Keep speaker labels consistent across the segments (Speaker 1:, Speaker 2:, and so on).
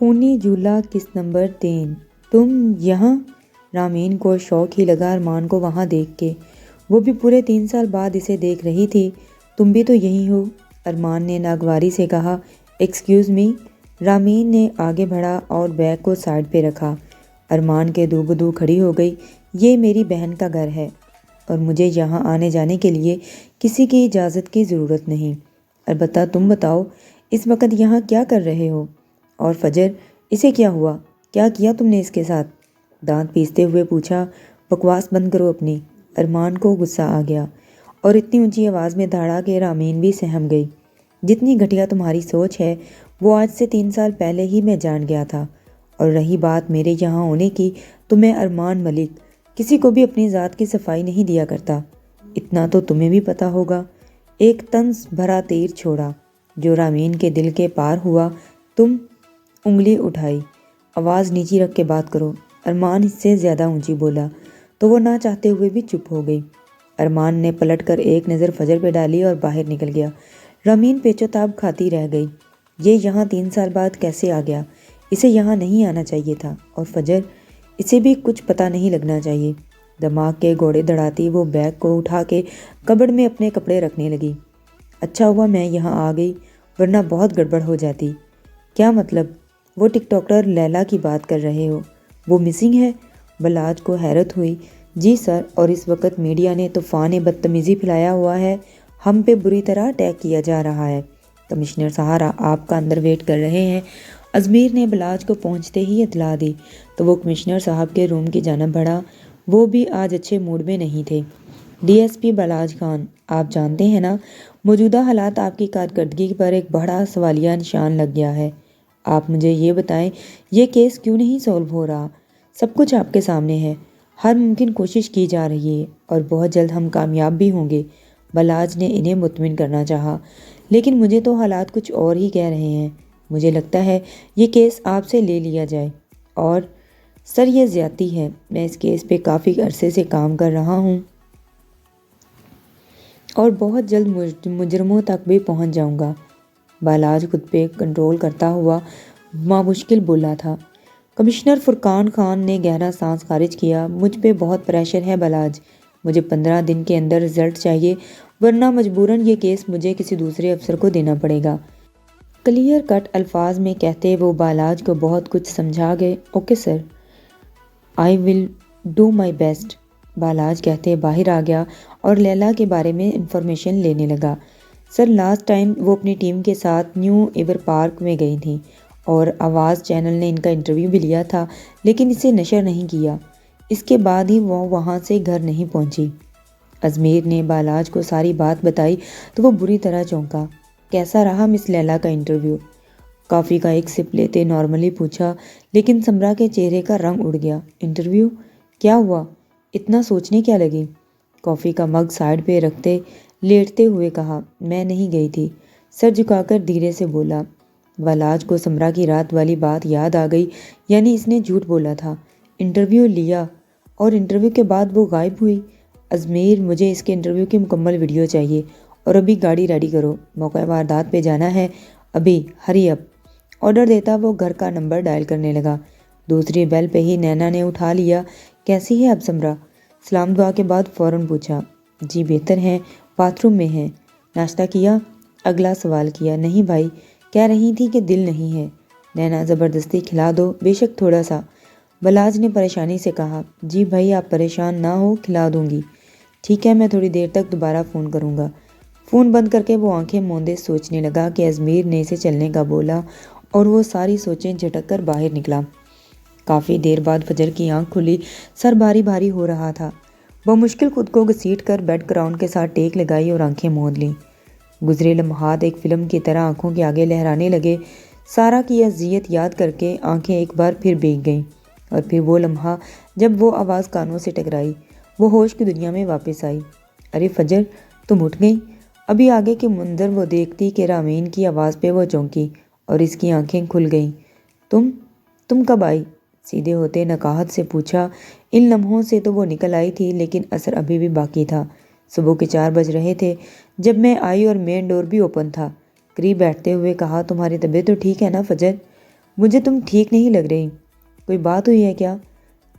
Speaker 1: خونی جھولا کس نمبر 3؟ تم یہاں؟ رامین کو شوق ہی لگا ارمان کو وہاں دیکھ کے، وہ بھی پورے 3 سال بعد اسے دیکھ رہی تھی۔ تم بھی تو یہی ہو؟ ارمان نے ناگواری سے کہا۔ Excuse me? رامین نے آگے بڑھا اور بیگ کو سائڈ پہ رکھا۔ ارمان کے دو بدو کھڑی ہو گئی۔ یہ میری بہن کا گھر ہے اور مجھے یہاں آنے جانے کے لیے کسی کی اجازت کی ضرورت نہیں۔ البتہ تم بتاؤ اس وقت یہاں کیا کر رہے ہو؟ اور فجر، اسے کیا ہوا؟ کیا کیا تم نے اس کے ساتھ؟ دانت پیستے ہوئے پوچھا۔ بکواس بند کرو اپنی۔ ارمان کو غصہ آ گیا اور اتنی اونچی آواز میں دھاڑا کہ رامین بھی سہم گئی۔ جتنی گھٹیا تمہاری سوچ ہے وہ آج سے 3 سال پہلے ہی میں جان گیا تھا، اور رہی بات میرے یہاں ہونے کی تو میں ارمان ملک کسی کو بھی اپنی ذات کی صفائی نہیں دیا کرتا، اتنا تو تمہیں بھی پتہ ہوگا۔ ایک طنز بھرا تیر چھوڑا جو رامین کے دل کے پار ہوا۔ تم؟ انگلی اٹھائی۔ آواز نیچی رکھ کے بات کرو۔ ارمان اس سے زیادہ اونچی بولا تو وہ نہ چاہتے ہوئے بھی چپ ہو گئی۔ ارمان نے پلٹ کر ایک نظر فجر پہ ڈالی اور باہر نکل گیا۔ رامین پیچو تاب کھاتی رہ گئی۔ یہ یہاں 3 سال بعد کیسے آ گیا؟ اسے یہاں نہیں آنا چاہیے تھا۔ اور فجر، اسے بھی کچھ پتہ نہیں لگنا چاہیے۔ دماغ کے گھوڑے دڑاتی وہ بیگ کو اٹھا کے کبڑ میں اپنے کپڑے رکھنے لگی۔ اچھا ہوا میں یہاں آ گئی ورنہ بہت گڑبڑ ہو جاتی۔ کیا مطلب؟ وہ ٹک ٹاکر لیلا کی بات کر رہے ہو؟ وہ مسنگ ہے؟ بلاج کو حیرت ہوئی۔ جی سر، اور اس وقت میڈیا نے طوفان بدتمیزی پھیلایا ہوا ہے، ہم پہ بری طرح اٹیک کیا جا رہا ہے۔ کمشنر سہارا آپ کا اندر ویٹ کر رہے ہیں۔ ازمیر نے بلاج کو پہنچتے ہی اطلاع دی تو وہ کمشنر صاحب کے روم کی جانب بڑھا۔ وہ بھی آج اچھے موڈ میں نہیں تھے۔ D S P Balaj Khan, آپ جانتے ہیں نا، موجودہ حالات آپ کی کارکردگی پر ایک بڑا سوالیہ نشان لگ گیا ہے۔ آپ مجھے یہ بتائیں یہ کیس کیوں نہیں سولو ہو رہا؟ سب کچھ آپ کے سامنے ہے، ہر ممکن کوشش کی جا رہی ہے اور بہت جلد ہم کامیاب بھی ہوں گے۔ بلاج نے انہیں مطمئن کرنا چاہا، لیکن مجھے تو حالات کچھ اور ہی کہہ رہے ہیں۔ مجھے لگتا ہے یہ کیس آپ سے لے لیا جائے۔ اور سر، یہ زیادتی ہے، میں اس کیس پہ کافی عرصے سے کام کر رہا ہوں اور بہت جلد مجرموں تک بھی پہنچ جاؤں گا۔ بلاج خود پہ کنٹرول کرتا ہوا مامشکل بولا تھا۔ کمشنر فرقان خان نے گہرا سانس خارج کیا۔ مجھ پہ بہت پریشر ہے بلاج، مجھے 15 دن کے اندر رزلٹ چاہیے ورنہ مجبوراً یہ کیس مجھے کسی دوسرے افسر کو دینا پڑے گا۔ کلیئر کٹ الفاظ میں کہتے وہ بلاج کو بہت کچھ سمجھا گئے۔ Okay sir, I will do my best, بلاج کہتے باہر آ گیا اور لیلا کے بارے میں انفارمیشن لینے لگا۔ سر، لاسٹ ٹائم وہ اپنی ٹیم کے ساتھ نیو ایور پارک میں گئی تھیں اور آواز چینل نے ان کا انٹرویو بھی لیا تھا، لیکن اسے نشر نہیں کیا۔ اس کے بعد ہی وہ وہاں سے گھر نہیں پہنچی۔ ازمیر نے بلاج کو ساری بات بتائی تو وہ بری طرح چونکا۔ کیسا رہا مس لیلا کا انٹرویو؟ کافی کا ایک سپ لیتے نارملی پوچھا، لیکن سمرا کے چہرے کا رنگ اڑ گیا۔ انٹرویو؟ کیا ہوا؟ اتنا سوچنے کیا لگی؟ کافی کا مگ سائڈ پہ رکھتے لیٹتے ہوئے کہا، میں نہیں گئی تھی۔ سر جھکا کر دھیرے سے بولا۔ بلاج کو سمرا کی رات والی بات یاد آ گئی، یعنی اس نے جھوٹ بولا تھا۔ انٹرویو لیا اور انٹرویو کے بعد وہ غائب ہوئی۔ ازمیر، مجھے اس کے انٹرویو کی مکمل ویڈیو چاہیے اور ابھی گاڑی ریڈی کرو، موقع واردات پہ جانا ہے ابھی، ہری اپ۔ آرڈر دیتا وہ گھر کا نمبر ڈائل کرنے لگا۔ دوسری بیل پہ ہی نینا نے اٹھا لیا۔ کیسی ہے اب سمرا؟ سلام دعا کے بعد فوراً پوچھا۔ جی بہتر ہیں، باتھ روم میں ہیں۔ ناشتہ کیا؟ اگلا سوال کیا۔ نہیں بھائی، کہہ رہی تھی کہ دل نہیں ہے۔ نینا، زبردستی کھلا دو، بے شک تھوڑا سا۔ بلاج نے پریشانی سے کہا۔ جی بھائی، آپ پریشان نہ ہو، کھلا دوں گی۔ ٹھیک ہے، میں تھوڑی دیر تک دوبارہ فون کروں گا۔ فون بند کر کے وہ آنکھیں موندے سوچنے لگا کہ ازمیر نے اسے چلنے کا بولا اور وہ ساری سوچیں جھٹک کر باہر نکلا۔ کافی دیر بعد فجر کی آنکھ کھلی، سر بھاری بھاری ہو رہا تھا۔ بمشکل خود کو گھسیٹ کر بیڈ گراؤنڈ کے ساتھ ٹیک لگائی اور آنکھیں موند لیں۔ گزرے لمحات ایک فلم کی طرح آنکھوں کے آگے لہرانے لگے۔ سارا کی اذیت یاد کر کے آنکھیں ایک بار پھر بھیگ گئیں، اور پھر وہ لمحہ جب وہ آواز کانوں سے ٹکرائی، وہ ہوش کی دنیا میں واپس آئی۔ ارے فجر، تم اٹھ گئی؟ ابھی آگے کے منظر وہ دیکھتی کہ رامین کی آواز پہ وہ چونکی اور اس کی آنکھیں کھل گئیں۔ تم کب آئی؟ سیدھے ہوتے نقاہت سے پوچھا۔ ان لمحوں سے تو وہ نکل آئی تھی، لیکن اثر ابھی بھی باقی تھا۔ صبح کے 4 بج رہے تھے جب میں آئی اور مین ڈور بھی اوپن تھا۔ قریب بیٹھتے ہوئے کہا، تمہاری طبیعت تو ٹھیک ہے نا فجر؟ مجھے تم ٹھیک نہیں لگ رہی، کوئی بات ہوئی ہے کیا؟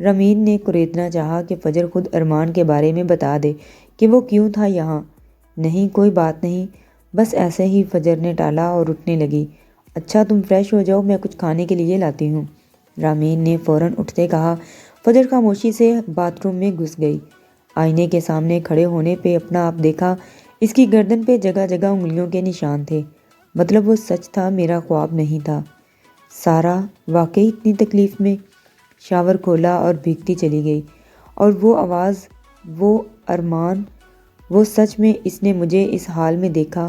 Speaker 1: رامین نے کریدنا چاہا کہ فجر خود ارمان کے بارے میں بتا دے کہ وہ کیوں تھا یہاں۔ نہیں کوئی بات نہیں، بس ایسے ہی، فجر نے ٹالا اور اٹھنے لگی۔ اچھا تم فریش ہو جاؤ، میں کچھ کھانے کے لیے لاتی ہوں، رامین نے فوراً اٹھتے کہا۔ فجر خاموشی سے باتھ روم میں گھس گئی۔ آئینے کے سامنے کھڑے ہونے پہ اپنا آپ دیکھا۔ اس کی گردن پہ جگہ جگہ انگلیوں کے نشان تھے۔ مطلب وہ سچ تھا، میرا خواب نہیں تھا۔ سارا واقعی اتنی تکلیف میں؟ شاور کھولا اور بھیگتی چلی گئی۔ اور وہ آواز، وہ ارمان، وہ سچ میں اس نے مجھے اس حال میں دیکھا؟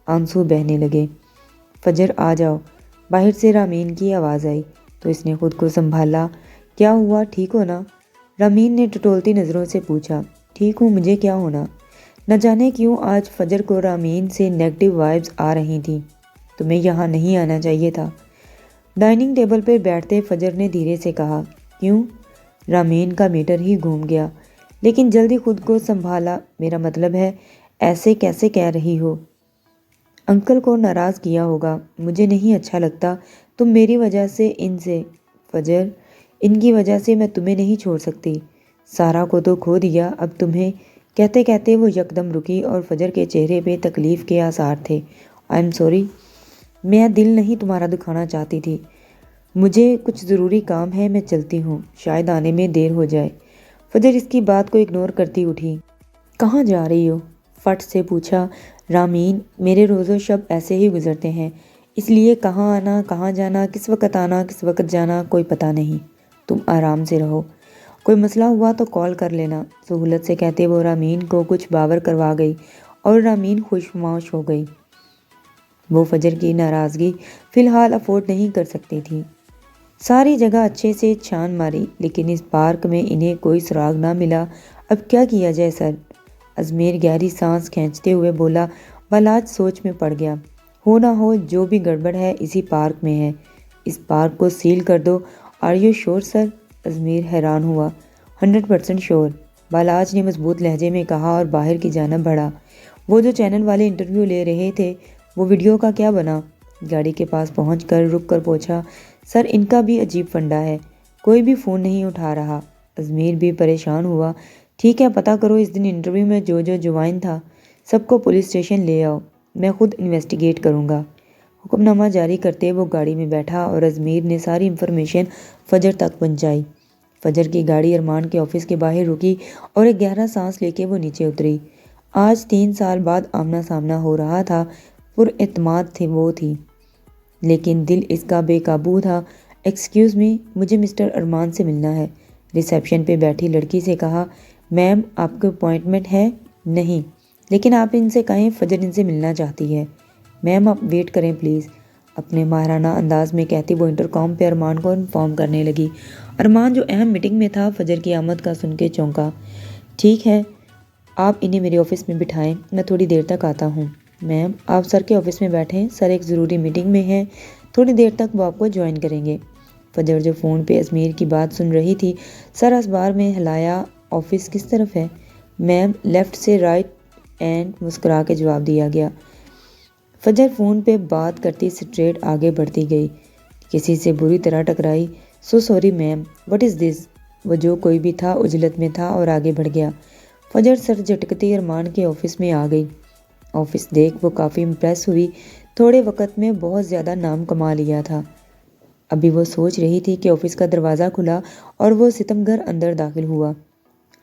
Speaker 1: آنسو بہنے لگے۔ فجر آ جاؤ، باہر سے رامین کی آواز آئی تو اس نے خود کو سنبھالا۔ کیا ہوا، ٹھیک ہو نا؟ رامین نے ٹٹولتی نظروں سے پوچھا۔ ٹھیک ہوں، مجھے کیا ہونا؟ نہ جانے کیوں آج فجر کو رامین سے نیگیٹو وائبز آ رہی تھیں۔ تمہیں یہاں نہیں آنا چاہیے تھا، ڈائننگ ٹیبل پر بیٹھتے فجر نے دھیرے سے کہا۔ کیوں؟ رامین کا میٹر ہی گھوم گیا، لیکن جلدی خود کو سنبھالا۔ میرا مطلب ہے، ایسے کیسے کہہ رہی ہو؟ انکل کو ناراض کیا ہوگا، مجھے نہیں اچھا لگتا تم میری وجہ سے ان سے۔ فجر، ان کی وجہ سے میں تمہیں نہیں چھوڑ سکتی۔ سارا کو تو کھو دیا، اب تمہیں۔ کہتے کہتے وہ یکدم رکی اور فجر کے چہرے پہ تکلیف کے آثار تھے۔ آئی ایم سوری، میں دل نہیں تمہارا دکھانا چاہتی تھی۔ مجھے کچھ ضروری کام ہے، میں چلتی ہوں، شاید آنے میں دیر ہو جائے۔ فجر اس کی بات کو اگنور کرتی اٹھی۔ کہاں جا رہی ہو؟ فٹ سے پوچھا رامین۔ میرے روز و شب ایسے ہی گزرتے ہیں، اس لیے کہاں آنا کہاں جانا، کس وقت آنا کس وقت جانا کوئی پتہ نہیں۔ تم آرام سے رہو، کوئی مسئلہ ہوا تو کال کر لینا، سہولت سے کہتے وہ رامین کو کچھ باور کروا گئی اور رامین خوشموش ہو گئی۔ وہ فجر کی ناراضگی فی الحال افورڈ نہیں کر سکتی تھی۔ ساری جگہ اچھے سے چھان ماری، لیکن اس پارک میں انہیں کوئی سراغ نہ ملا۔ اب کیا کیا جائے سر؟ ازمیر گہری سانس کھینچتے ہوئے بولا۔ بالاج سوچ میں پڑ گیا۔ ہو نہ ہو، جو بھی گڑبڑ ہے اسی پارک میں ہے، اس پارک کو سیل کر دو۔ آر یو شور سر؟ ازمیر حیران ہوا۔ 100% شور، بالاج نے مضبوط لہجے میں کہا اور باہر کی جانب بڑھا۔ وہ جو چینل والے انٹرویو لے رہے تھے، وہ ویڈیو کا کیا بنا؟ گاڑی کے پاس پہنچ کر رک کر پوچھا۔ سر ان کا بھی عجیب فنڈا ہے، کوئی بھی فون نہیں اٹھا رہا۔ ازمیر بھی پریشان ہوا۔ ٹھیک ہے، پتہ کرو اس دن انٹرویو میں جو جوائن تھا سب کو پولیس اسٹیشن لے آؤ، میں خود انویسٹیگیٹ کروں گا۔ حکم نامہ جاری کرتے وہ گاڑی میں بیٹھا اور ازمیر نے ساری انفارمیشن فجر تک پہنچائی۔ فجر کی گاڑی ارمان کے آفس کے باہر رکی اور ایک گہرا سانس لے کے وہ نیچے اتری۔ آج 3 سال بعد آمنا سامنا ہو رہا تھا، پر اعتماد وہ تھی، لیکن دل اس کا بے قابو تھا۔ ایکسکیوز می، مجھے مسٹر ارمان سے ملنا ہے، ریسیپشن پہ بیٹھی لڑکی سے کہا۔ میم آپ کو اپوائنٹمنٹ ہے؟ نہیں، لیکن آپ ان سے کہیں فجر ان سے ملنا چاہتی ہے۔ میم آپ ویٹ کریں پلیز، اپنے ماہرانہ انداز میں کہتی وہ انٹرکام پہ ارمان کو انفارم کرنے لگی۔ ارمان جو اہم میٹنگ میں تھا فجر کی آمد کا سن کے چونکا۔ ٹھیک ہے، آپ انہیں میرے آفس میں بٹھائیں، میں تھوڑی دیر تک آتا ہوں۔ میم آپ سر کے آفس میں بیٹھیں، سر ایک ضروری میٹنگ میں ہیں، تھوڑی دیر تک وہ آپ کو جوائن کریں گے۔ فجر جو فون پہ ازمیر کی بات سن رہی تھی، سر اسبار میں ہلایا۔ آفس کس طرف ہے؟ میم لیفٹ سے رائٹ اینڈ، مسکرا کے جواب دیا گیا۔ فجر فون پہ بات کرتی سٹریٹ آگے بڑھتی گئی، کسی سے بری طرح ٹکرائی۔ So sorry ma'am, what is دس؟ وہ جو کوئی بھی تھا عجلت میں تھا اور آگے بڑھ گیا۔ فجر سر جھٹکتی ارمان کے آفس میں آ گئی۔ آفس دیکھ وہ کافی امپریس ہوئی، تھوڑے وقت میں بہت زیادہ نام کما لیا تھا۔ ابھی وہ سوچ رہی تھی کہ آفس کا دروازہ کھلا اور وہ ستمگر اندر داخل ہوا۔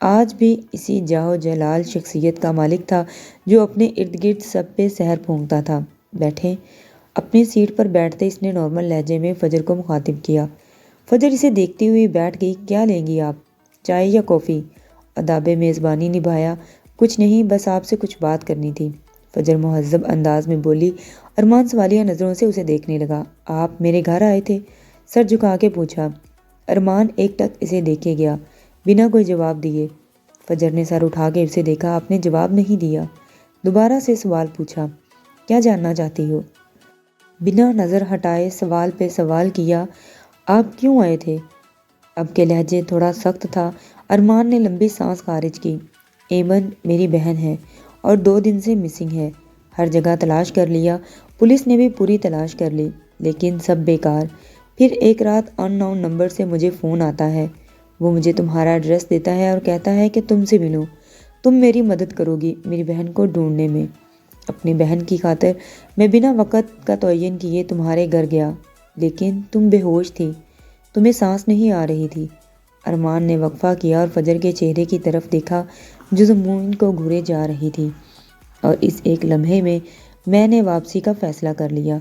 Speaker 1: آج بھی اسی جاہ و جلال شخصیت کا مالک تھا جو اپنے ارد گرد سب پہ سحر پھونکتا تھا۔ بیٹھیں۔ اپنی سیٹ پر بیٹھتے اس نے نارمل لہجے میں فجر کو مخاطب کیا۔ فجر اسے دیکھتی ہوئی بیٹھ گئی۔ کیا لیں گی آپ، چائے یا کافی؟ آداب میزبانی نبھایا۔ کچھ نہیں، بس آپ سے کچھ بات کرنی تھی، فجر مہذب انداز میں بولی۔ ارمان سوالیہ نظروں سے اسے دیکھنے لگا۔ آپ میرے گھر آئے تھے؟ سر جھکا کے پوچھا۔ ارمان ایک ٹک اسے دیکھے گیا، بنا کوئی جواب دیے۔ فجر نے سر اٹھا کے اسے دیکھا۔ آپ نے جواب نہیں دیا۔ دوبارہ سے سوال پوچھا۔ کیا جاننا چاہتی ہو؟ بنا نظر ہٹائے سوال پہ سوال کیا۔ آپ کیوں آئے تھے؟ اب کے لہجے تھوڑا سخت تھا۔ ارمان نے لمبی سانس خارج کی۔ ایمن میری بہن ہے اور 2 دن سے مسنگ ہے، ہر جگہ تلاش کر لیا، پولیس نے بھی پوری تلاش کر لی، لیکن سب بیکار۔ پھر ایک رات ان نون نمبر سے مجھے فون آتا ہے، وہ مجھے تمہارا ایڈریس دیتا ہے اور کہتا ہے کہ تم سے ملوں، تم میری مدد کرو گی میری بہن کو ڈھونڈنے میں۔ اپنی بہن کی خاطر میں بنا وقت کا تعین کیے تمہارے گھر گیا، لیکن تم بے ہوش تھی، تمہیں سانس نہیں آ رہی تھی۔ ارمان نے وقفہ کیا اور فجر کے چہرے کی طرف دیکھا جو زمین کو گھورے جا رہی تھی، اور اس ایک لمحے میں نے واپسی کا فیصلہ کر لیا،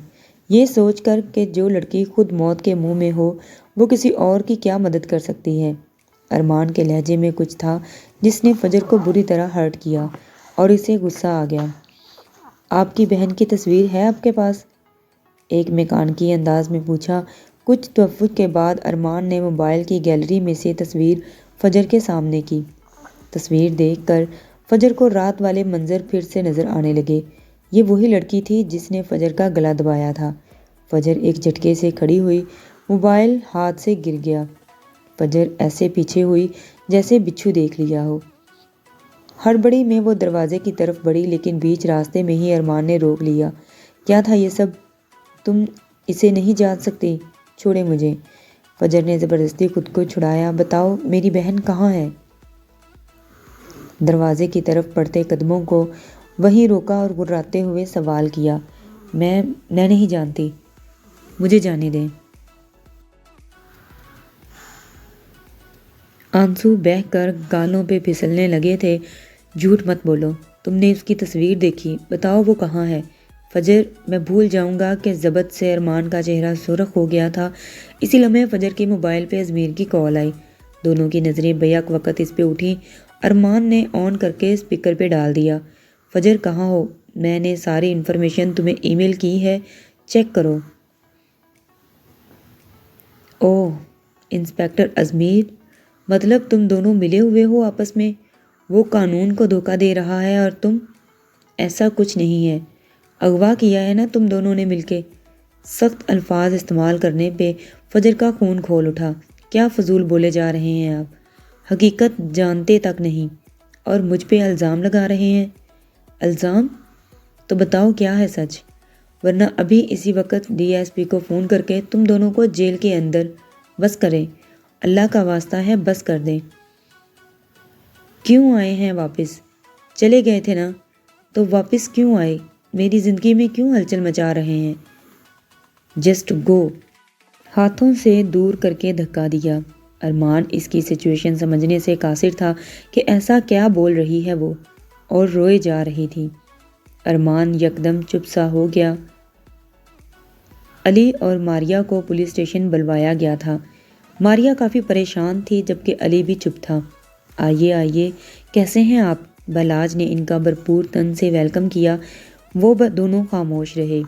Speaker 1: یہ سوچ کر کہ جو لڑکی خود موت کے منہ میں ہو وہ کسی اور کی کیا مدد کر سکتی ہے۔ ارمان کے لہجے میں کچھ تھا جس نے فجر کو بری طرح ہرٹ کیا اور اسے غصہ آ گیا۔ آپ کی بہن کی تصویر ہے آپ کے پاس؟ ایک میکانکی انداز میں پوچھا۔ کچھ تفکر کے بعد ارمان نے موبائل کی گیلری میں سے تصویر فجر کے سامنے کی۔ تصویر دیکھ کر فجر کو رات والے منظر پھر سے نظر آنے لگے۔ یہ وہی لڑکی تھی جس نے فجر کا گلا دبایا تھا۔ فجر ایک جھٹکے سے کھڑی ہوئی، موبائل ہاتھ سے گر گیا۔ فجر ایسے پیچھے ہوئی جیسے بچھو دیکھ لیا ہو۔ ہڑبڑی میں وہ دروازے کی طرف بڑھی، لیکن بیچ راستے میں ہی ارمان نے روک لیا۔ کیا تھا یہ سب؟ تم اسے نہیں جان سکتی، چھوڑے مجھے۔ فجر نے زبردستی خود کو چھڑایا۔ بتاؤ میری بہن کہاں ہے؟ دروازے کی طرف بڑھتے قدموں کو وہیں روکا اور گھبراتے ہوئے سوال کیا۔ میں نہیں جانتی، مجھے جانے دیں۔ آنسو بہہ کر گالوں پہ پھسلنے لگے تھے۔ جھوٹ مت بولو، تم نے اس کی تصویر دیکھی، بتاؤ وہ کہاں ہے؟ فجر، میں بھول جاؤں گا کہ ضبط سے ارمان کا چہرہ سرخ ہو گیا تھا۔ اسی لمحے فجر کے موبائل پہ ازمیر کی کال آئی۔ دونوں کی نظریں بیک وقت اس پہ اٹھیں۔ ارمان نے آن کر کے اسپیکر پہ ڈال دیا۔ فجر کہاں ہو؟ میں نے ساری انفارمیشن تمہیں ای میل کی ہے، چیک کرو۔ اوہ، انسپکٹر ازمیر، مطلب تم دونوں ملے ہوئے ہو آپس میں؟ وہ قانون کو دھوکہ دے رہا ہے اور تم؟ ایسا کچھ نہیں ہے، اغوا کیا ہے نا تم دونوں نے مل کے۔ سخت الفاظ استعمال کرنے پہ فجر کا خون کھول اٹھا۔ کیا فضول بولے جا رہے ہیں آپ؟ حقیقت جانتے تک نہیں اور مجھ پہ الزام لگا رہے ہیں۔ الزام؟ تو بتاؤ کیا ہے سچ، ورنہ ابھی اسی وقت ڈی ایس پی کو فون کر کے تم دونوں کو جیل کے اندر۔ بس کریں، اللہ کا واسطہ ہے بس کر دیں۔ کیوں آئے ہیں واپس؟ چلے گئے تھے نا، تو واپس کیوں آئے؟ میری زندگی میں کیوں ہلچل مچا رہے ہیں؟ Just go. ہاتھوں سے دور کر کے دھکا دیا۔ ارمان اس کی سچویشن سمجھنے سے قاصر تھا کہ ایسا کیا بول رہی ہے وہ، اور روئے جا رہی تھی۔ ارمان یکدم چپ سا ہو گیا۔ علی اور ماریا کو پولیس اسٹیشن بلوایا گیا تھا۔ ماریا کافی پریشان تھی جبکہ علی بھی چپ تھا۔ آئیے آئیے، کیسے ہیں آپ؟ بالاج نے ان کا بھرپور تن سے ویلکم کیا۔ وہ دونوں خاموش رہے۔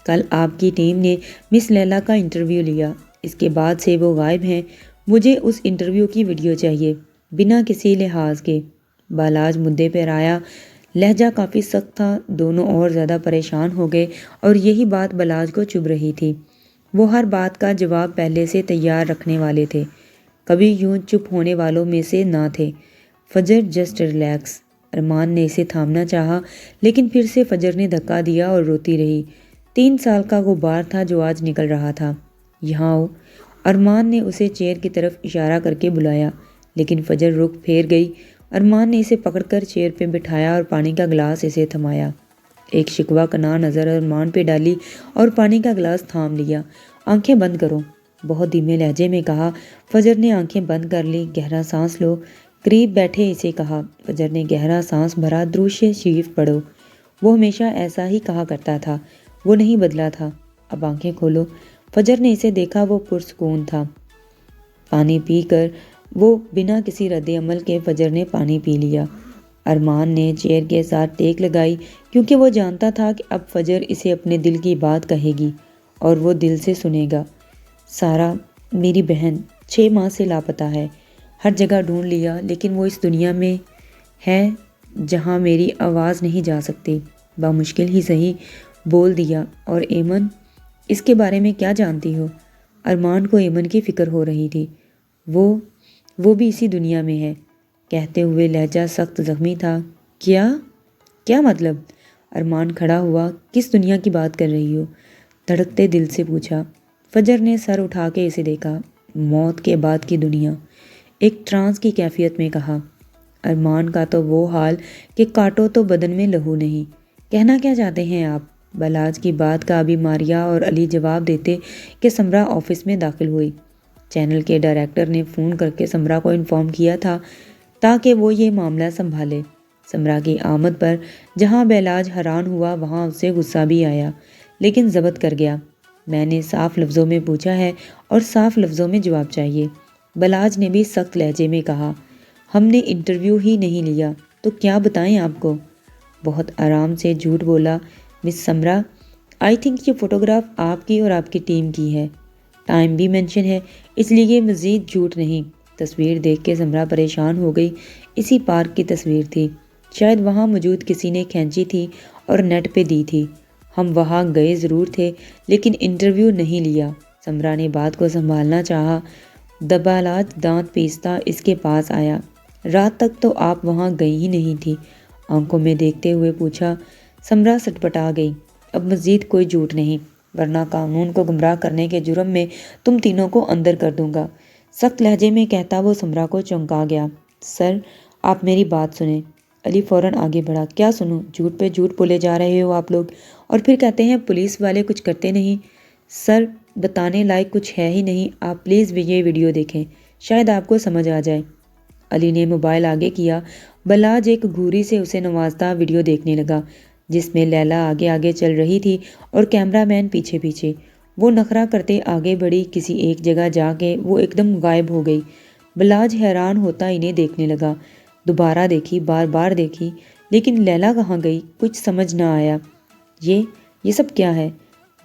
Speaker 1: کل آپ کی ٹیم نے مس لیلا کا انٹرویو لیا، اس کے بعد سے وہ غائب ہیں۔ مجھے اس انٹرویو کی ویڈیو چاہیے، بنا کسی لحاظ کے۔ بالاج مدعے پر آیا۔ لہجہ کافی سخت تھا۔ دونوں اور زیادہ پریشان ہو گئے اور یہی بات بالاج کو چبھ رہی تھی۔ وہ ہر بات کا جواب پہلے سے تیار رکھنے والے تھے، کبھی یوں چپ ہونے والوں میں سے نہ تھے۔ فجر جسٹ ریلیکس۔ ارمان نے اسے تھامنا چاہا، لیکن پھر سے فجر نے دھکا دیا اور روتی رہی۔ 3 سال کا غبار تھا جو آج نکل رہا تھا۔ یہاں آؤ۔ ارمان نے اسے چیئر کی طرف اشارہ کر کے بلایا، لیکن فجر رخ پھیر گئی۔ ارمان نے اسے پکڑ کر چیئر پہ بٹھایا اور پانی کا گلاس اسے تھمایا۔ ایک شکوہ کناں نظر ارمان پہ ڈالی اور پانی کا گلاس تھام لیا۔ آنکھیں بند کرو، بہت دھیمے لہجے میں کہا۔ فجر نے آنکھیں بند کر لی۔ گہرا سانس لو، قریب بیٹھے اسے کہا۔ فجر نے گہرا سانس بھرا۔ درود شریف پڑھو۔ وہ ہمیشہ ایسا ہی کہا کرتا تھا، وہ نہیں بدلا تھا۔ اب آنکھیں کھولو۔ فجر نے اسے دیکھا، وہ پرسکون تھا۔ پانی پی کر وہ بنا کسی رد عمل کے فجر نے پانی پی لیا۔ ارمان نے چیئر کے ساتھ ٹیک لگائی، کیونکہ وہ جانتا تھا کہ اب فجر اسے اپنے دل کی بات کہے گی اور وہ دل سے سنے گا۔ سارا، میری بہن 6 ماہ سے لاپتہ ہے۔ ہر جگہ ڈھونڈ لیا، لیکن وہ اس دنیا میں ہے جہاں میری آواز نہیں جا سکتی۔ بامشکل ہی صحیح بول دیا۔ اور ایمن، اس کے بارے میں کیا جانتی ہو؟ ارمان کو ایمن کی فکر ہو رہی تھی۔ وہ بھی اسی دنیا میں ہے، کہتے ہوئے لہجہ سخت زخمی تھا۔ کیا مطلب؟ ارمان کھڑا ہوا۔ کس دنیا کی بات کر رہی ہو؟ دھڑکتے دل سے پوچھا۔ فجر نے سر اٹھا کے اسے دیکھا۔ موت کے بعد کی دنیا، ایک ٹرانس کی کیفیت میں کہا۔ ارمان کا تو وہ حال کہ کاٹو تو بدن میں لہو نہیں۔ کہنا کیا چاہتے ہیں آپ؟ بلاج کی بات کا ابھی ماریا اور علی جواب دیتے کہ سمرا آفس میں داخل ہوئی۔ چینل کے ڈائریکٹر نے فون کر کے سمرا کو انفارم کیا تھا تاکہ وہ یہ معاملہ سنبھالے۔ سمرا کی آمد پر جہاں بلاج حیران ہوا وہاں اسے غصہ بھی آیا، لیکن ضبط کر گیا۔ میں نے صاف لفظوں میں پوچھا ہے اور صاف لفظوں میں جواب چاہیے، بلاج نے بھی سخت لہجے میں کہا۔ ہم نے انٹرویو ہی نہیں لیا تو کیا بتائیں آپ کو؟ بہت آرام سے جھوٹ بولا مس سمرا۔ آئی تھنک یہ فوٹوگراف آپ کی اور آپ کی ٹیم کی ہے، ٹائم بھی مینشن ہے، اس لیے مزید جھوٹ نہیں۔ تصویر دیکھ کے سمرا پریشان ہو گئی۔ اسی پارک کی تصویر تھی، شاید وہاں موجود کسی نے کھینچی تھی اور نیٹ پہ دی تھی۔ ہم وہاں گئے ضرور تھے لیکن انٹرویو نہیں لیا۔ سمرا نے بات کو سنبھالنا چاہا۔ بلاج دانت پیستا اس کے پاس آیا۔ رات تک تو آپ وہاں گئی ہی نہیں تھی، آنکھوں میں دیکھتے ہوئے پوچھا۔ سمرا سٹپٹا گئی۔ اب مزید کوئی جھوٹ نہیں، ورنہ قانون کو گمراہ کرنے کے جرم میں تم تینوں کو اندر کر دوں گا، سخت لہجے میں کہتا وہ سمرا کو چونکا گیا۔ سر آپ میری بات سنیں۔ علی فوراً آگے بڑھا۔ کیا سنوں؟ جھوٹ پہ جھوٹ بولے جا رہے ہو آپ لوگ، اور پھر کہتے ہیں پولیس والے کچھ کرتے نہیں۔ سر بتانے لائق کچھ ہے ہی نہیں، آپ پلیز یہ ویڈیو دیکھیں، شاید آپ کو سمجھ آ جائے۔ علی نے موبائل آگے کیا۔ بلاج ایک گھوری سے اسے نوازتا ویڈیو دیکھنے لگا جس میں لیلا آگے آگے چل رہی تھی اور کیمرہ مین پیچھے پیچھے۔ وہ نخرہ کرتے آگے بڑھی، کسی ایک جگہ جا کے وہ ایک دم غائب ہو گئی۔ بلاج حیران ہوتا انہیں دیکھنے لگا۔ دوبارہ دیکھی، بار بار دیکھی، لیکن لیلا کہاں گئی؟ کچھ سمجھ نہ آیا۔ یہ سب کیا ہے؟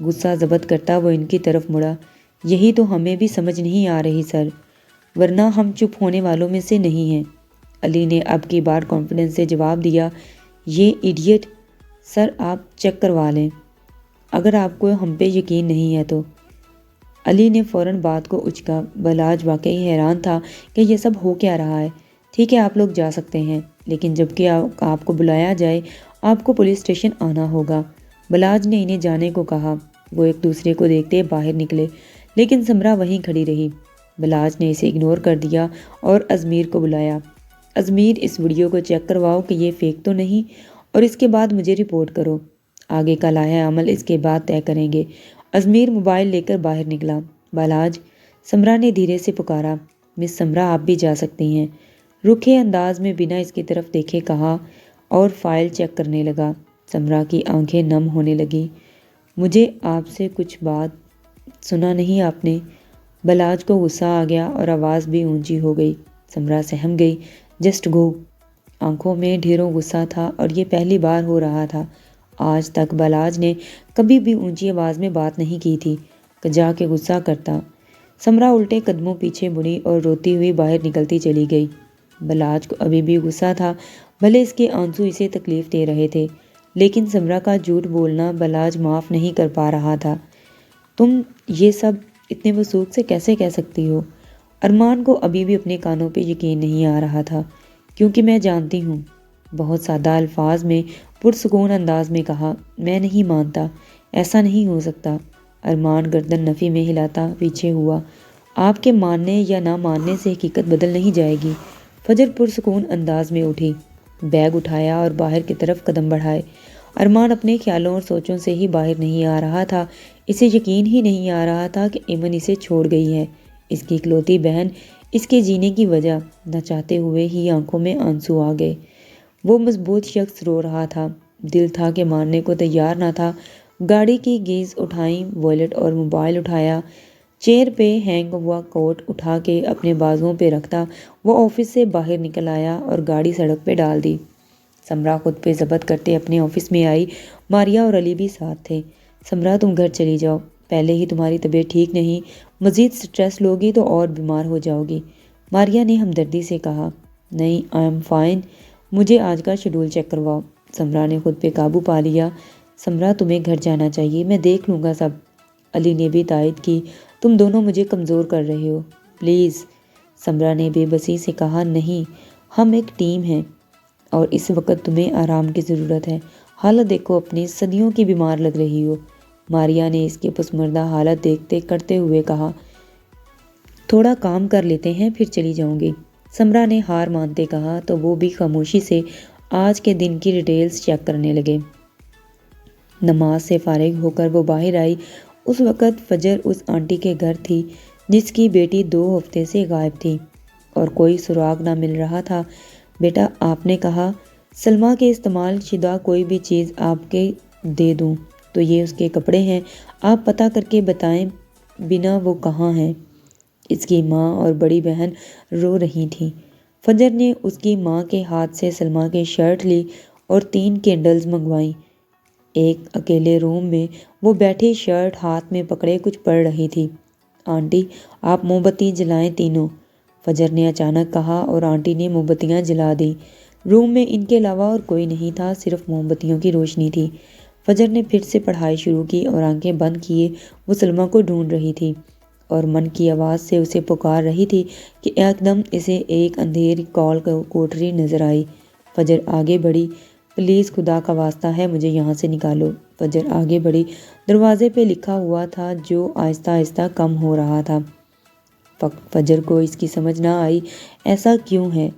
Speaker 1: غصہ ضبط کرتا وہ ان کی طرف مڑا۔ یہی تو ہمیں بھی سمجھ نہیں آ رہی سر، ورنہ ہم چپ ہونے والوں میں سے نہیں ہیں۔ علی نے اب کی بار کانفیڈنس سے جواب دیا۔ یہ ایڈیٹ، سر آپ چیک کروا لیں اگر آپ کو ہم پہ یقین نہیں ہے تو۔ علی نے فوراً بات کو اچکا۔ بلاج واقعی حیران تھا کہ یہ سب ہو کیا رہا ہے۔ ٹھیک ہے آپ لوگ جا سکتے ہیں، لیکن جب کہ آپ کو بلایا جائے آپ کو پولیس اسٹیشن آنا ہوگا۔ بلاج نے انہیں جانے کو کہا۔ وہ ایک دوسرے کو دیکھتے باہر نکلے، لیکن سمرا وہیں کھڑی رہی۔ بلاج نے اسے اگنور کر دیا اور ازمیر کو بلایا۔ ازمیر اس ویڈیو کو چیک کرواؤ کہ یہ فیک تو نہیں، اور اس کے بعد مجھے رپورٹ کرو۔ آگے کا لائحہ عمل اس کے بعد طے کریں گے۔ ازمیر موبائل لے کر باہر نکلا۔ بلاج، سمرا نے دھیرے سے پکارا۔ مس سمرا آپ بھی جا سکتی ہیں، رکھے انداز میں بنا اس کی طرف دیکھے کہا اور فائل چیک کرنے لگا۔ سمرا کی آنکھیں نم ہونے لگی۔ مجھے آپ سے کچھ بات سنا نہیں آپ نے؟ بلاج کو غصہ آ گیا اور آواز بھی اونچی ہو گئی۔ سمرا سہم گئی۔ Just go. آنکھوں میں ڈھیروں غصہ تھا اور یہ پہلی بار ہو رہا تھا۔ آج تک بلاج نے کبھی بھی اونچی آواز میں بات نہیں کی تھی کہ جا کے غصہ کرتا۔ سمرا الٹے قدموں پیچھے مڑی اور روتی ہوئی باہر نکلتی چلی گئی۔ بلاج کو ابھی بھی غصہ تھا، بھلے اس کے آنسو اسے تکلیف دے رہے تھے، لیکن سمرا کا جھوٹ بولنا بلاج معاف نہیں کر پا رہا تھا۔ تم یہ سب اتنے وثوق سے کیسے کہہ سکتی ہو؟ ارمان کو ابھی بھی اپنے کانوں پہ یقین نہیں آ رہا تھا۔ کیونکہ میں جانتی ہوں، بہت سادہ الفاظ میں پرسکون انداز میں کہا۔ میں نہیں مانتا، ایسا نہیں ہو سکتا۔ ارمان گردن نفی میں ہلاتا پیچھے ہوا۔ آپ کے ماننے یا نہ ماننے سے حقیقت بدل نہیں جائے گی۔ فجر پرسکون انداز میں اٹھی، بیگ اٹھایا اور باہر کی طرف قدم بڑھائے۔ ارمان اپنے خیالوں اور سوچوں سے ہی باہر نہیں آ رہا تھا۔ اسے یقین ہی نہیں آ رہا تھا کہ ایمن اسے چھوڑ گئی ہے، اس کی اکلوتی بہن، اس کے جینے کی وجہ۔ نہ چاہتے ہوئے ہی آنکھوں میں آنسو آ گئے۔ وہ مضبوط شخص رو رہا تھا، دل تھا کہ ماننے کو تیار نہ تھا۔ گاڑی کی کیز اٹھائیں، والیٹ اور موبائل اٹھایا۔ چیئر پہ ہینگ ہوا کوٹ اٹھا کے اپنے بازوؤں پہ رکھتا وہ آفس سے باہر نکل آیا اور گاڑی سڑک پہ ڈال دی۔ سمرا خود پہ ضبط کرتے اپنے آفس میں آئی۔ ماریا اور علی بھی ساتھ تھے۔ سمرا تم گھر چلی جاؤ، پہلے ہی تمہاری طبیعت ٹھیک نہیں، مزید سٹریس لوگی تو اور بیمار ہو جاؤ گی۔ ماریا نے ہمدردی سے کہا۔ نہیں آئی ایم فائن، مجھے آج کا شیڈول چیک کرواؤ۔ سمرا نے خود پہ قابو پا لیا۔ سمرا تمہیں گھر جانا چاہیے، میں دیکھ لوں گا سب۔ علی نے بھی تائید کی۔ تم دونوں مجھے کمزور کر رہے ہو، پلیز۔ سمرا نے بے بسی سے کہا۔ نہیں، ہم ایک ٹیم ہیں اور اس وقت تمہیں آرام کی ضرورت ہے۔ حالت دیکھو اپنی، صدیوں کی بیمار لگ رہی ہو۔ ماریا نے اس کی پسماندہ حالت دیکھتے کرتے ہوئے کہا، تھوڑا کام کر لیتے ہیں پھر چلی جاؤں گی۔ سمرا نے ہار مانتے کہا تو وہ بھی خاموشی سے آج کے دن کی ڈیٹیلز چیک کرنے لگے۔ نماز سے فارغ ہو کر وہ باہر آئی۔ اس وقت فجر اس آنٹی کے گھر تھی جس کی بیٹی 2 ہفتے سے غائب تھی اور کوئی سراغ نہ مل رہا تھا۔ بیٹا، آپ نے کہا سلمیٰ کے استعمال شدہ کوئی بھی چیز آپ کے دے دوں تو یہ اس کے کپڑے ہیں، آپ پتہ کر کے بتائیں بنا وہ کہاں ہیں۔ اس کی ماں اور بڑی بہن رو رہی تھیں۔ فجر نے اس کی ماں کے ہاتھ سے سلمیٰ کی شرٹ لی اور 3 کینڈلز منگوائیں۔ ایک اکیلے روم میں وہ بیٹھی شرٹ ہاتھ میں پکڑے کچھ پڑھ رہی تھی۔ آنٹی، آپ موم بتی جلائیں تینوں، فجر نے اچانک کہا اور آنٹی نے موم بتیاں جلا دیں۔ روم میں ان کے علاوہ اور کوئی نہیں تھا، صرف موم بتیوں کی روشنی تھی۔ فجر نے پھر سے پڑھائی شروع کی اور آنکھیں بند کیے وہ سلمیٰ کو ڈھونڈ رہی تھی اور من کی آواز سے اسے پکار رہی تھی کہ ایک دم اسے ایک اندھیری کال کوٹری نظر آئی۔ فجر آگے بڑھی، پلیز خدا کا واسطہ ہے مجھے یہاں سے نکالو۔ فجر آگے بڑھی، دروازے پہ لکھا ہوا تھا جو آہستہ آہستہ کم ہو رہا تھا۔ فجر کو اس کی سمجھ نہ آئی ایسا کیوں ہے۔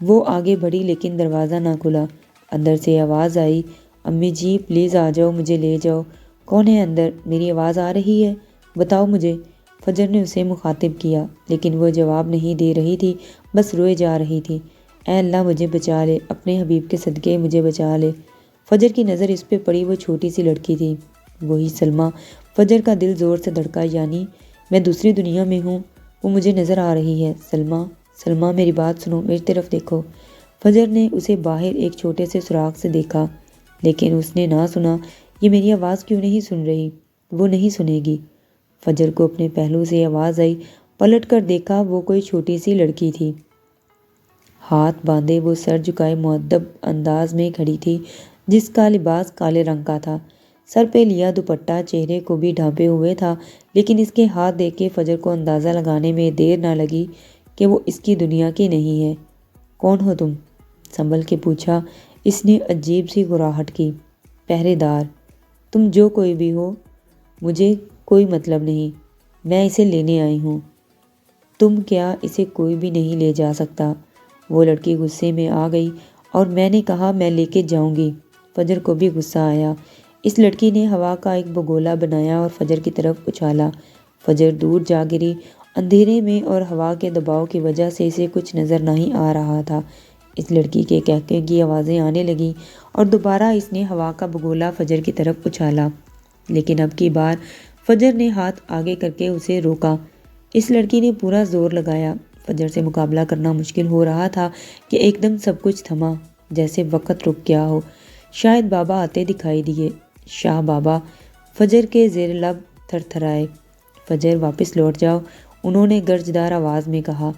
Speaker 1: وہ آگے بڑھی لیکن دروازہ نہ کھلا۔ اندر سے آواز آئی، امی جی پلیز آ جاؤ، مجھے لے جاؤ۔ کون ہے اندر؟ میری آواز آ رہی ہے؟ بتاؤ مجھے۔ فجر نے اسے مخاطب کیا لیکن وہ جواب نہیں دے رہی تھی، بس روئے جا رہی تھی۔ اے اللہ مجھے بچا لے، اپنے حبیب کے صدقے مجھے بچا لے۔ فجر کی نظر اس پہ پڑی، وہ چھوٹی سی لڑکی تھی، وہی سلمیٰ۔ فجر کا دل زور سے دھڑکا، یعنی میں دوسری دنیا میں ہوں، وہ مجھے نظر آ رہی ہے۔ سلمیٰ، سلمیٰ میری بات سنو، میری طرف دیکھو۔ فجر نے اسے باہر ایک چھوٹے سے سوراخ سے دیکھا لیکن اس نے نہ سنا۔ یہ میری آواز کیوں نہیں سن رہی؟ وہ نہیں سنے گی۔ فجر کو اپنے پہلو سے آواز آئی، پلٹ کر دیکھا، وہ کوئی چھوٹی سی لڑکی تھی۔ ہاتھ باندھے وہ سر جھکائے مؤدب انداز میں کھڑی تھی، جس کا لباس کالے رنگ کا تھا۔ سر پہ لیا دوپٹہ چہرے کو بھی ڈھانپے ہوئے تھا، لیکن اس کے ہاتھ دیکھ کے فجر کو اندازہ لگانے میں دیر نہ لگی کہ وہ اس کی دنیا کی نہیں ہے۔ کون ہو تم؟ سنبھل کے پوچھا اس نے عجیب سی گراہٹ کی۔ پہرے دار۔ تم جو کوئی بھی ہو، مجھے کوئی مطلب نہیں، میں اسے لینے آئی ہوں۔ تم کیا؟ اسے کوئی بھی نہیں لے جا سکتا۔ وہ لڑکی غصے میں آ گئی، اور میں نے کہا میں لے کے جاؤں گی۔ فجر کو بھی غصہ آیا۔ اس لڑکی نے ہوا کا ایک بگولا بنایا اور فجر کی طرف اچھالا۔ فجر دور جا گری۔ اندھیرے میں اور ہوا کے دباؤ کی وجہ سے اسے کچھ نظر نہیں آ رہا تھا۔ اس لڑکی کے کہکے کی آوازیں آنے لگیں اور دوبارہ اس نے ہوا کا بگولا فجر کی طرف اچھالا، لیکن اب کی بار فجر نے ہاتھ آگے کر کے اسے روکا۔ اس لڑکی نے پورا زور لگایا۔ فجر سے مقابلہ کرنا مشکل ہو رہا تھا کہ ایک دم سب کچھ تھما، جیسے وقت رک گیا ہو۔ شاید بابا آتے دکھائی دیے۔ شاہ بابا؟ فجر کے زیر لب تھر تھرائے۔ فجر واپس لوٹ جاؤ، انہوں نے گرجدار آواز میں کہا۔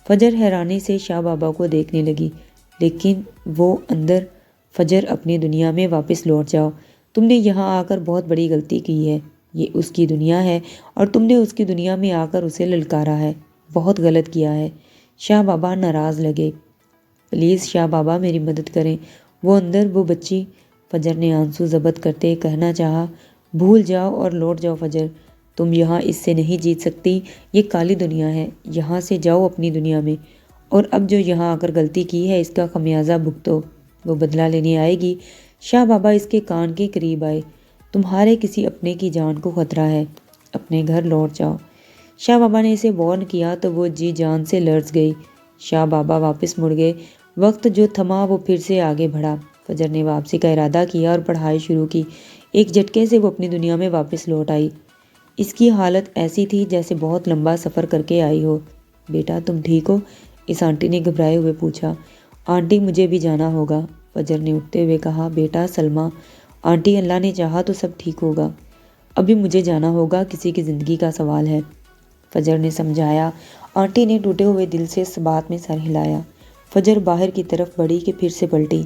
Speaker 1: فجر حیرانی سے شاہ بابا کو دیکھنے لگی، لیکن وہ اندر۔ فجر اپنی دنیا میں واپس لوٹ جاؤ، تم نے یہاں آ کر بہت بڑی غلطی کی ہے۔ یہ اس کی دنیا ہے اور تم نے اس کی دنیا میں آ کر اسے للکارا ہے، بہت غلط کیا ہے۔ شاہ بابا ناراض لگے۔ پلیز شاہ بابا میری مدد کریں، وہ اندر، وہ بچی۔ فجر نے آنسو ضبط کرتے کہنا چاہا، بھول جاؤ اور لوٹ جاؤ فجر، تم یہاں اس سے نہیں جیت سکتی، یہ کالی دنیا ہے، یہاں سے جاؤ اپنی دنیا میں، اور اب جو یہاں آ کر غلطی کی ہے اس کا خمیازہ بھگتو، وہ بدلہ لینے آئے گی۔ شاہ بابا اس کے کان کے قریب آئے، تمہارے کسی اپنے کی جان کو خطرہ ہے، اپنے گھر لوٹ جاؤ۔ شاہ بابا نے اسے وارن کیا تو وہ جی جان سے لرز گئی۔ شاہ بابا واپس مڑ گئے۔ وقت جو تھما وہ پھر سے آگے بڑھا۔ فجر نے واپسی کا ارادہ کیا اور پڑھائی شروع کی۔ ایک جھٹکے سے وہ اپنی دنیا میں واپس لوٹ آئی۔ اس کی حالت ایسی تھی جیسے بہت لمبا سفر کر کے آئی ہو۔ بیٹا تم ٹھیک ہو؟ اس آنٹی نے گھبرائے ہوئے پوچھا۔ آنٹی مجھے بھی جانا ہوگا، فجر نے اٹھتے ہوئے کہا۔ بیٹا سلمیٰ، آنٹی اللہ نے چاہا تو سب ٹھیک ہوگا، ابھی مجھے جانا ہوگا، کسی کی زندگی کا سوال ہے، فجر نے سمجھایا۔ آنٹی نے ٹوٹے ہوئے دل سے اس بات میں سر ہلایا۔ فجر باہر کی طرف بڑھی کہ پھر سے پلٹی۔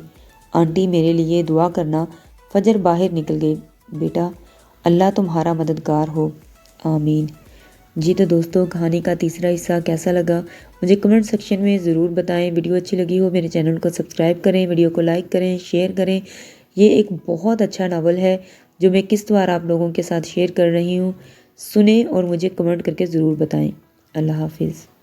Speaker 1: آنٹی میرے لیے دعا کرنا۔ فجر باہر نکل گئی۔ بیٹا اللہ تمہارا مددگار ہو، آمین۔ جی تو دوستو، کہانی کا تیسرا حصہ کیسا لگا مجھے کمنٹ سیکشن میں ضرور بتائیں۔ ویڈیو اچھی لگی ہو میرے چینل کو سبسکرائب کریں، ویڈیو کو لائک کریں، شیئر کریں۔ یہ ایک بہت اچھا ناول ہے جو میں قسط وار آپ لوگوں کے ساتھ شیئر کر رہی ہوں، سنیں اور مجھے کمنٹ کر کے ضرور بتائیں۔ اللہ حافظ۔